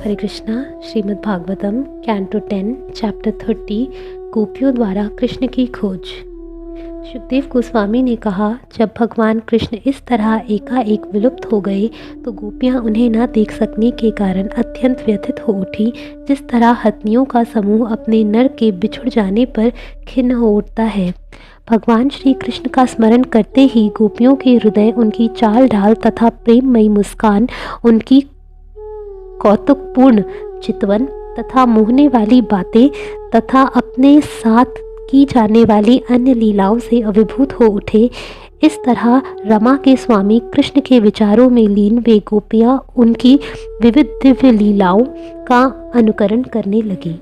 हरे Krishna. Shrimad Bhagavatam canto 10 chapter 30 गोपियों द्वारा कृष्ण की खोज। सुखदेव गोस्वामी ने कहा, जब भगवान कृष्ण इस तरह एकाएक विलुप्त हो गए तो गोपियां उन्हें न देख सकने के कारण अत्यंत व्यथित हो उठी, जिस तरह हथनियों का समूह अपने नर के बिछुड़ जाने पर खिन्न हो उठता है। भगवान श्री कृष्ण का स्मरण करते ही गोपियों के हृदय उनकी चाल ढाल तथा प्रेममयी मुस्कान, उनकी कौतुकपूर्ण चितवन तथा मोहने वाली बातें तथा अपने साथ की जाने वाली अन्य लीलाओं से अभिभूत हो उठे। इस तरह रमा के स्वामी कृष्ण के विचारों में लीन वे गोपियाँ उनकी विविध दिव्य लीलाओं का अनुकरण करने लगी।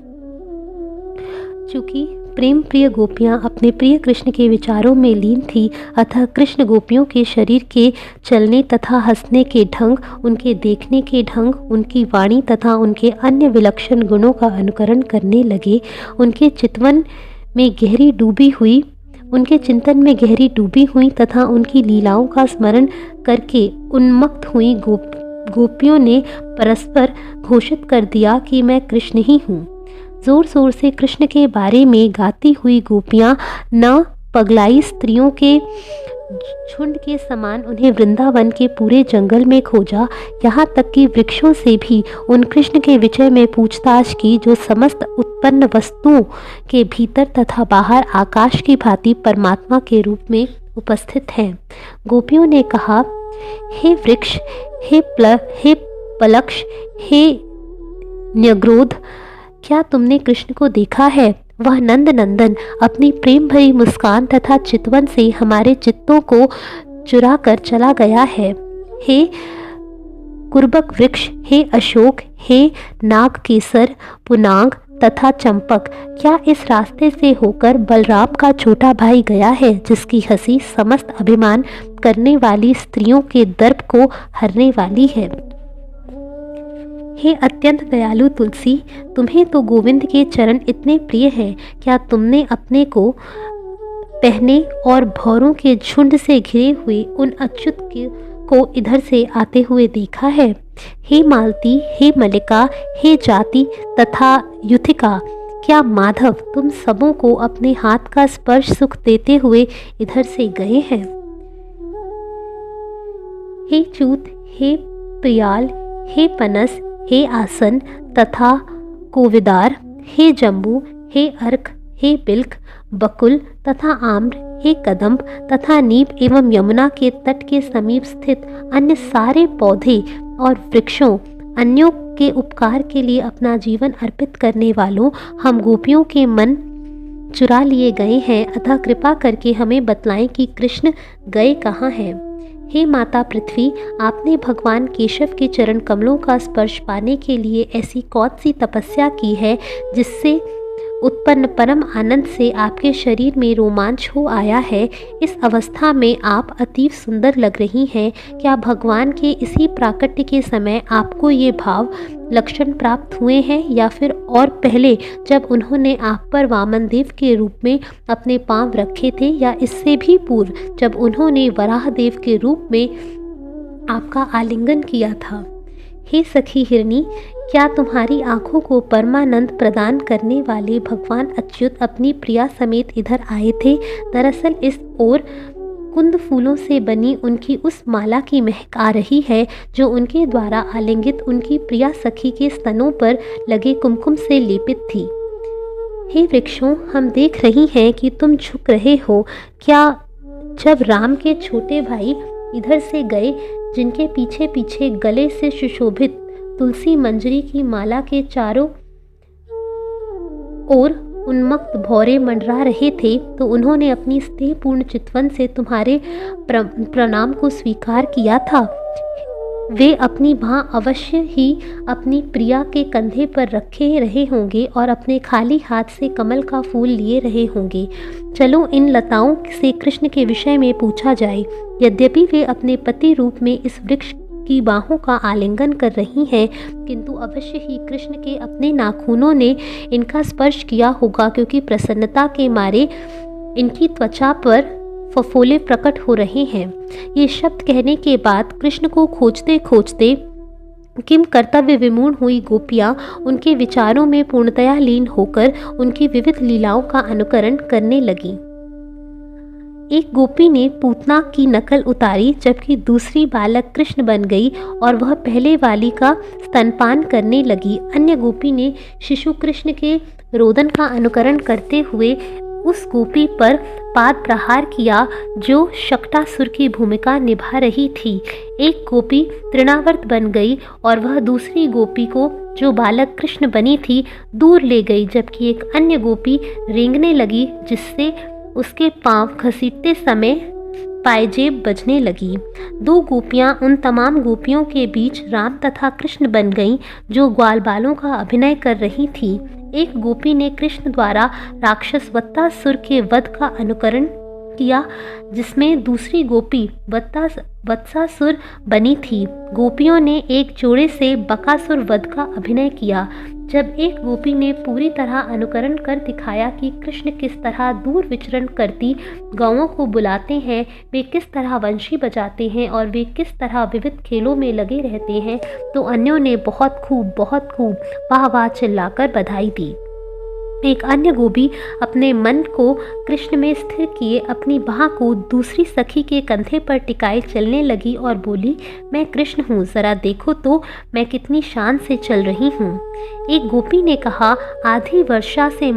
चूँकि प्रेम प्रिय गोपियाँ अपने प्रिय कृष्ण के विचारों में लीन थी, अतः कृष्ण गोपियों के शरीर के चलने तथा हंसने के ढंग, उनके देखने के ढंग, उनकी वाणी तथा उनके अन्य विलक्षण गुणों का अनुकरण करने लगे। उनके चिंतन में गहरी डूबी हुई तथा उनकी लीलाओं का स्मरण करके उन्मत्त हुई गोपियों ने परस्पर घोषित कर दिया कि मैं कृष्ण ही हूँ। जोर जोर से कृष्ण के बारे में गाती हुई गोपियाँ न पगलाई स्त्रियों के झुंड के समान उन्हें वृंदावन के पूरे जंगल में खोजा, यहाँ तक कि वृक्षों से भी उन कृष्ण के विषय में पूछताछ की जो समस्त उत्पन्न वस्तुओं के भीतर तथा बाहर आकाश की भांति परमात्मा के रूप में उपस्थित हैं। गोपियों ने कहा, हे वृक्ष, हे पलक्ष, हे न्यग्रोध, क्या तुमने कृष्ण को देखा है? वह नंद नंदन अपनी प्रेम भरी मुस्कान तथा चितवन से हमारे चित्तों को चुरा कर चला गया है। हे कुर्बक वृक्ष, हे अशोक, हे नागकेसर, पुनांग तथा चंपक, क्या इस रास्ते से होकर बलराम का छोटा भाई गया है, जिसकी हंसी समस्त अभिमान करने वाली स्त्रियों के दर्प को हरने वाली है? हे अत्यंत दयालु तुलसी, तुम्हें तो गोविंद के चरण इतने प्रिय हैं, क्या तुमने अपने को पहने और भौरों के झुंड से घिरे हुए उन अच्युत को इधर से आते हुए देखा है? हे मालती, हे मल्लिका, हे जाति तथा युथिका, क्या माधव तुम सबों को अपने हाथ का स्पर्श सुख देते हुए इधर से गए हैं? हे चूत, हे प्रियाल, हे पनस, हे आसन तथा कोविदार, हे जम्बू, हे अर्क, हे बिल्क, बकुल तथा आम्र, हे कदम्ब तथा नीप एवं यमुना के तट के समीप स्थित अन्य सारे पौधे और वृक्षों, अन्यों के उपकार के लिए अपना जीवन अर्पित करने वालों, हम गोपियों के मन चुरा लिए गए हैं, अतः कृपा करके हमें बतलाएं कि कृष्ण गए कहाँ हैं। हे माता पृथ्वी, आपने भगवान केशव के चरण कमलों का स्पर्श पाने के लिए ऐसी कौन सी तपस्या की है, जिससे उत्पन्न परम आनंद से आपके शरीर में रोमांच हो आया है? इस अवस्था में आप अतीव सुंदर लग रही हैं। क्या भगवान के इसी प्राकट्य के समय आपको ये भाव लक्षण प्राप्त हुए हैं, या फिर और पहले जब उन्होंने आप पर वामन देव के रूप में अपने पांव रखे थे, या इससे भी पूर्व जब उन्होंने वराह देव के रूप में आपका आलिंगन किया था? हे सखी हिरणी, क्या तुम्हारी आँखों को परमानंद प्रदान करने वाले भगवान अच्युत अपनी प्रिया समेत इधर आए थे? दरअसल इस ओर कुंद फूलों से बनी उनकी उस माला की महक आ रही है, जो उनके द्वारा आलिंगित उनकी प्रिया सखी के स्तनों पर लगे कुमकुम से लेपित थी। हे वृक्षों, हम देख रही हैं कि तुम झुक रहे हो। क्या जब राम के छोटे भाई इधर से गए, जिनके पीछे पीछे गले से सुशोभित तुलसी मंजरी की माला के चारों ओर उन्मत्त भौरे मंडरा रहे थे, तो उन्होंने अपनी स्नेहपूर्ण चितवन से तुम्हारे प्रणाम को स्वीकार किया था। वे अपनी बाँह अवश्य ही अपनी प्रिया के कंधे पर रखे रहे होंगे और अपने खाली हाथ से कमल का फूल लिए रहे होंगे। चलो इन लताओं से कृष्ण के विषय में पूछा जाए। यद्यपि वे अपने पति रूप में इस वृक्ष की बाहों का आलिंगन कर रही हैं, किंतु अवश्य ही कृष्ण के अपने नाखूनों ने इनका स्पर्श किया होगा, क्योंकि प्रसन्नता के मारे इनकी त्वचा पर फफोले प्रकट हो रहे हैं। ये शब्द कहने के बाद कृष्ण को खोजते खोजते किम कर्तव्य विमूढ़ हुई गोपियाँ उनके विचारों में पूर्णतया लीन होकर उनकी विविध लीलाओं का अनुकरण करने लगीं। एक गोपी ने पूतना की नकल उतारी, जबकि दूसरी बालक कृष्ण बन गई और वह पहले वाली का स्तनपान करने लगी। अन्य गोपी ने शिशु कृष्ण के रोदन का अनुकरण करते हुए उस गोपी पर पाद प्रहार किया जो शक्टासुर की भूमिका निभा रही थी। एक गोपी तृणावर्त बन गई और वह दूसरी गोपी को, जो बालक कृष्ण बनी थी, दूर ले गई, जबकि एक अन्य गोपी रेंगने लगी, जिससे उसके पांव घसीटते समय पायजेब बजने लगी। दो गोपियां उन तमाम गोपियों के बीच राम तथा कृष्ण बन गईं जो ग्वाल बालों का अभिनय कर रही थीं। एक गोपी ने कृष्ण द्वारा राक्षस वत्सासुर के वध का अनुकरण किया, जिसमें दूसरी गोपी वत्सासुर बनी थी। गोपियों ने एक जोड़े से बकासुर वध का अभिनय किया। जब एक गोपी ने पूरी तरह अनुकरण कर दिखाया कि कृष्ण किस तरह दूर विचरण करती गौओं को बुलाते हैं, वे किस तरह वंशी बजाते हैं और वे किस तरह विविध खेलों में लगे रहते हैं, तो अन्यों ने बहुत खूब वाह वाह चिल्लाकर बधाई दी। एक अन्य गोपी अपने मन को कृष्ण में स्थिर किए अपनी बाह को दूसरी सखी के कंधे पर टिकाए चलने लगी और बोली, मैं कृष्ण हूँ, जरा देखो तो मैं कितनी शान से चल रही हूँ। एक गोपी ने कहा, आधी वर्षा से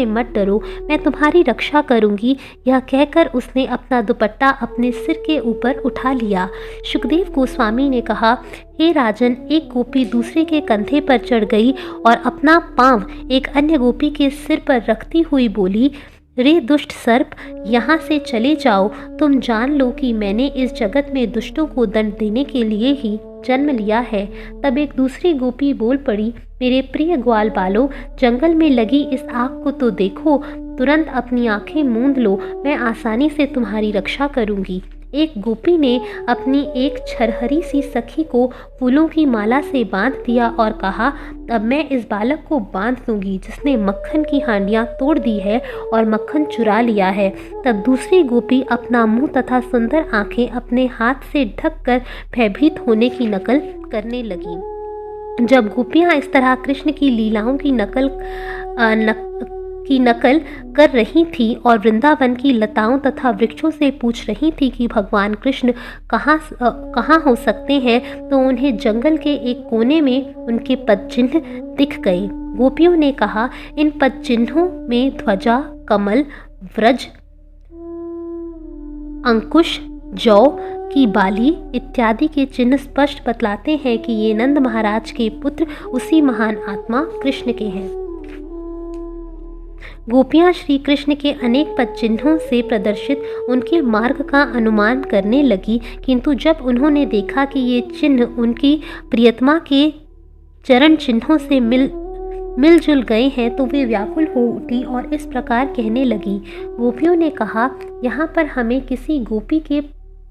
मत डरो, मैं तुम्हारी रक्षा करूंगी। यह कहकर उसने अपना दुपट्टा अपने सिर के ऊपर उठा लिया। सुखदेव गोस्वामी ने कहा, हे राजन, एक गोपी दूसरे के कंधे पर चढ़ गई और अपना पांव एक अन्य गोपी के सिर पर रखती हुई बोली, रे दुष्ट सर्प, यहाँ से चले जाओ। तुम जान लो कि मैंने इस जगत में दुष्टों को दंड देने के लिए ही जन्म लिया है। तब एक दूसरी गोपी बोल पड़ी, मेरे प्रिय ग्वाल बालों, जंगल में लगी इस आग को तो देखो, तुरंत अपनी आंखें मूंद लो, मैं आसानी से तुम्हारी रक्षा करूंगी। एक गोपी ने अपनी एक छरहरी सी सखी को फूलों की माला से बांध दिया और कहा, अब मैं इस बालक को बांध दूंगी जिसने मक्खन की हांडियां तोड़ दी है और मक्खन चुरा लिया है। तब दूसरी गोपी अपना मुंह तथा सुंदर आंखें अपने हाथ से ढककर भयभीत होने की नकल करने लगी। जब गोपियां इस तरह कृष्ण की लीलाओं की नकल कर रही थी और वृंदावन की लताओं तथा वृक्षों से पूछ रही थी कि भगवान कृष्ण कहाँ हो सकते हैं, तो उन्हें जंगल के एक कोने में उनके पदचिन्ह दिख गए। गोपियों ने कहा, इन पदचिन्हों में ध्वजा, कमल, व्रज, अंकुश, जौ की बाली इत्यादि के चिन्ह स्पष्ट बतलाते हैं कि ये नंद महाराज के पुत्र उसी महान आत्मा कृष्ण के हैं। गोपियां श्री कृष्ण के अनेक पद चिन्हों से प्रदर्शित उनके मार्ग का अनुमान करने लगी, किंतु जब उन्होंने देखा कि ये चिन्ह उनकी प्रियतमा के चरण चिन्हों से मिलजुल गए हैं, तो वे व्याकुल हो उठी और इस प्रकार कहने लगी। गोपियों ने कहा, यहाँ पर हमें किसी गोपी के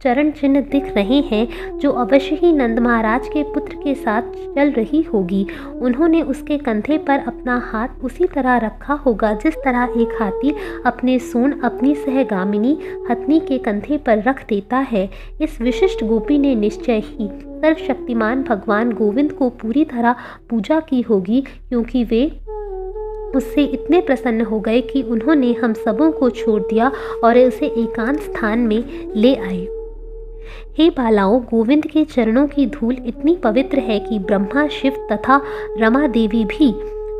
चरण चिन्ह दिख रहे हैं जो अवश्य ही नंद महाराज के पुत्र के साथ चल रही होगी। उन्होंने उसके कंधे पर अपना हाथ उसी तरह रखा होगा जिस तरह एक हाथी अपने सूंड अपनी सहगामिनी हथनी के कंधे पर रख देता है। इस विशिष्ट गोपी ने निश्चय ही सर्वशक्तिमान भगवान गोविंद को पूरी तरह पूजा की होगी, क्योंकि वे उससे इतने प्रसन्न हो गए कि उन्होंने हम सबों को छोड़ दिया और उसे एकांत स्थान में ले आए। हे बालाओं, गोविंद के चरणों की धूल इतनी पवित्र है कि ब्रह्मा, शिव तथा रमा देवी भी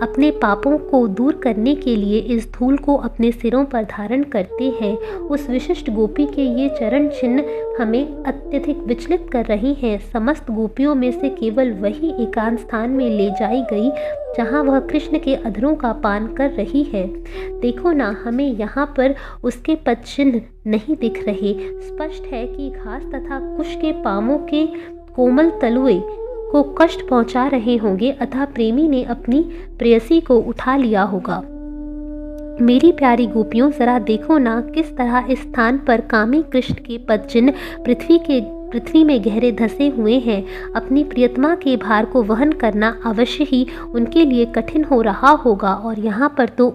अपने पापों को दूर करने के लिए इस धूल को अपने सिरों पर धारण करते हैं। उस विशिष्ट गोपी के ये चरण चिन्ह हमें अत्यधिक विचलित कर रही हैं। समस्त गोपियों में से केवल वही एकांत स्थान में ले जाई गई जहाँ वह कृष्ण के अधरों का पान कर रही है। देखो ना, हमें यहाँ पर उसके पद चिन्ह नहीं दिख रहे। स्पष्ट है कि घास तथा कुश के पामों के कोमल तलुए को कष्ट पहुंचा रहे होंगे, अतः प्रेमी ने अपनी प्रेयसी को उठा लिया होगा। मेरी प्यारी गोपियों, जरा देखो ना, किस तरह इस स्थान पर कामी कृष्ण के पद चिन्ह पृथ्वी में गहरे धसे हुए हैं। अपनी प्रियतमा के भार को वहन करना अवश्य ही उनके लिए कठिन हो रहा होगा, और यहाँ पर तो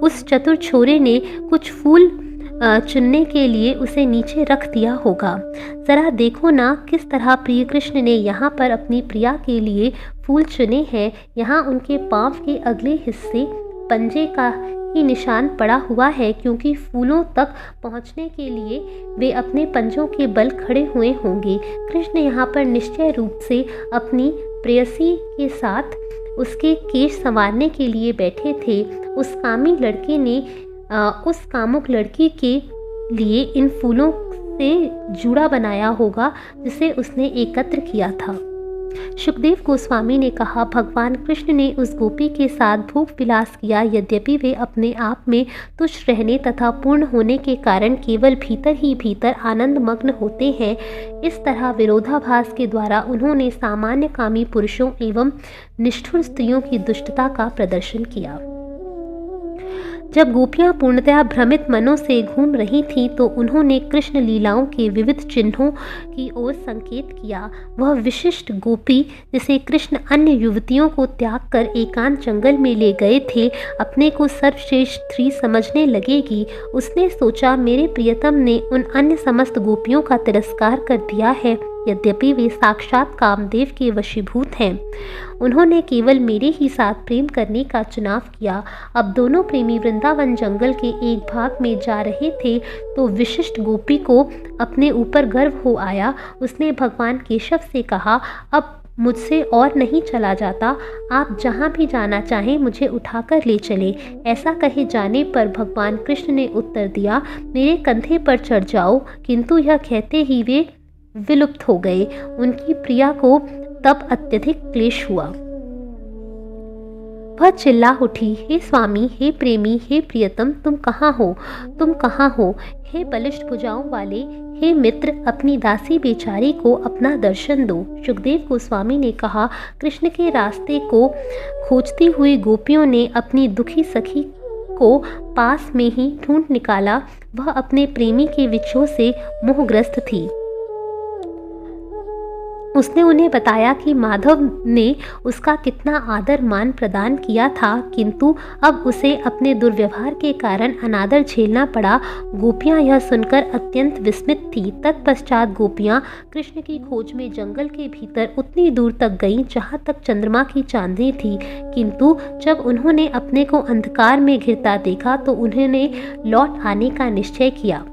उस चतुर छोरे ने कुछ फूल चुनने के लिए उसे नीचे रख दिया होगा। ज़रा देखो ना किस तरह प्रिय कृष्ण ने यहाँ पर अपनी प्रिया के लिए फूल चुने हैं। यहाँ उनके पाँव के अगले हिस्से पंजे का ही निशान पड़ा हुआ है, क्योंकि फूलों तक पहुँचने के लिए वे अपने पंजों के बल खड़े हुए होंगे। कृष्ण यहाँ पर निश्चय रूप से अपनी प्रेयसी के साथ उसके केश संवारने के लिए बैठे थे। उस कामी लड़के ने उस कामुक लड़की के लिए इन फूलों से जूड़ा बनाया होगा जिसे उसने एकत्र किया था। सुखदेव गोस्वामी ने कहा, भगवान कृष्ण ने उस गोपी के साथ भोग विलास किया, यद्यपि वे अपने आप में तुष्ट रहने तथा पूर्ण होने के कारण केवल भीतर ही भीतर आनंद मग्न होते हैं। इस तरह विरोधाभास के द्वारा उन्होंने सामान्य कामी पुरुषों एवं निष्ठुर स्त्रियों की दुष्टता का प्रदर्शन किया। जब गोपियां पूर्णतया भ्रमित मनों से घूम रही थीं, तो उन्होंने कृष्ण लीलाओं के विविध चिन्हों की ओर संकेत किया। वह विशिष्ट गोपी जिसे कृष्ण अन्य युवतियों को त्याग कर एकांत जंगल में ले गए थे, अपने को सर्वश्रेष्ठ स्त्री समझने लगेगी। उसने सोचा, मेरे प्रियतम ने उन अन्य समस्त गोपियों का तिरस्कार कर दिया है, यद्यपि वे साक्षात कामदेव के वशीभूत हैं। उन्होंने केवल मेरे ही साथ प्रेम करने का चुनाव किया। अब दोनों प्रेमी वृंदावन जंगल के एक भाग में जा रहे थे, तो विशिष्ट गोपी को अपने ऊपर गर्व हो आया। उसने भगवान केशव से कहा, अब मुझसे और नहीं चला जाता, आप जहाँ भी जाना चाहें मुझे उठाकर ले चले। ऐसा कहे जाने पर भगवान कृष्ण ने उत्तर दिया, मेरे कंधे पर चढ़ जाओ। किंतु यह कहते ही वे विलुप्त हो गए। उनकी प्रिया को तब अत्यधिक क्लेश हुआ। वह चिल्ला उठी, हे स्वामी, हे प्रेमी, हे प्रियतम, तुम कहाँ हो? तुम कहाँ हो? हे बलिष्ठ भुजाओं वाले, हे मित्र, अपनी दासी बेचारी को अपना दर्शन दो। सुखदेव गोस्वामी ने कहा, कृष्ण के रास्ते को खोजती हुई गोपियों ने अपनी दुखी सखी को पास में ही ढूंढ निकाला। वह अपने प्रेमी के विछोह से मोहग्रस्त थी। उसने उन्हें बताया कि माधव ने उसका कितना आदर मान प्रदान किया था, किंतु अब उसे अपने दुर्व्यवहार के कारण अनादर झेलना पड़ा। गोपियां यह सुनकर अत्यंत विस्मित थीं। तत्पश्चात गोपियां कृष्ण की खोज में जंगल के भीतर उतनी दूर तक गईं जहां तक चंद्रमा की चांदनी थी, किंतु जब उन्होंने अपने को अंधकार में घिरता देखा तो उन्होंने लौट आने का निश्चय किया।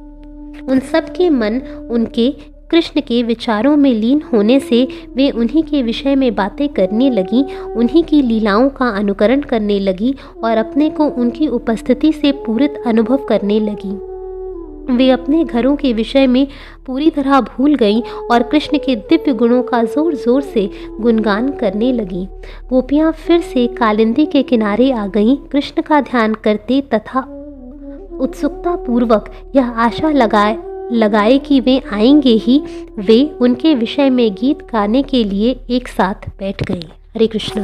उन सब के मन उनके कृष्ण के विचारों में लीन होने से वे उन्हीं के विषय में बातें करने लगी, उन्हीं की लीलाओं का अनुकरण करने लगी और अपने को उनकी उपस्थिति से पूरित अनुभव करने लगी। वे अपने घरों के विषय में पूरी तरह भूल गईं और कृष्ण के दिव्य गुणों का जोर जोर से गुणगान करने लगीं। गोपियाँ फिर से कालिंदी के किनारे आ गईं, कृष्ण का ध्यान करते तथा उत्सुकता पूर्वक यह आशा लगाए कि वे आएंगे ही, वे उनके विषय में गीत गाने के लिए एक साथ बैठ गए। हरे कृष्णा।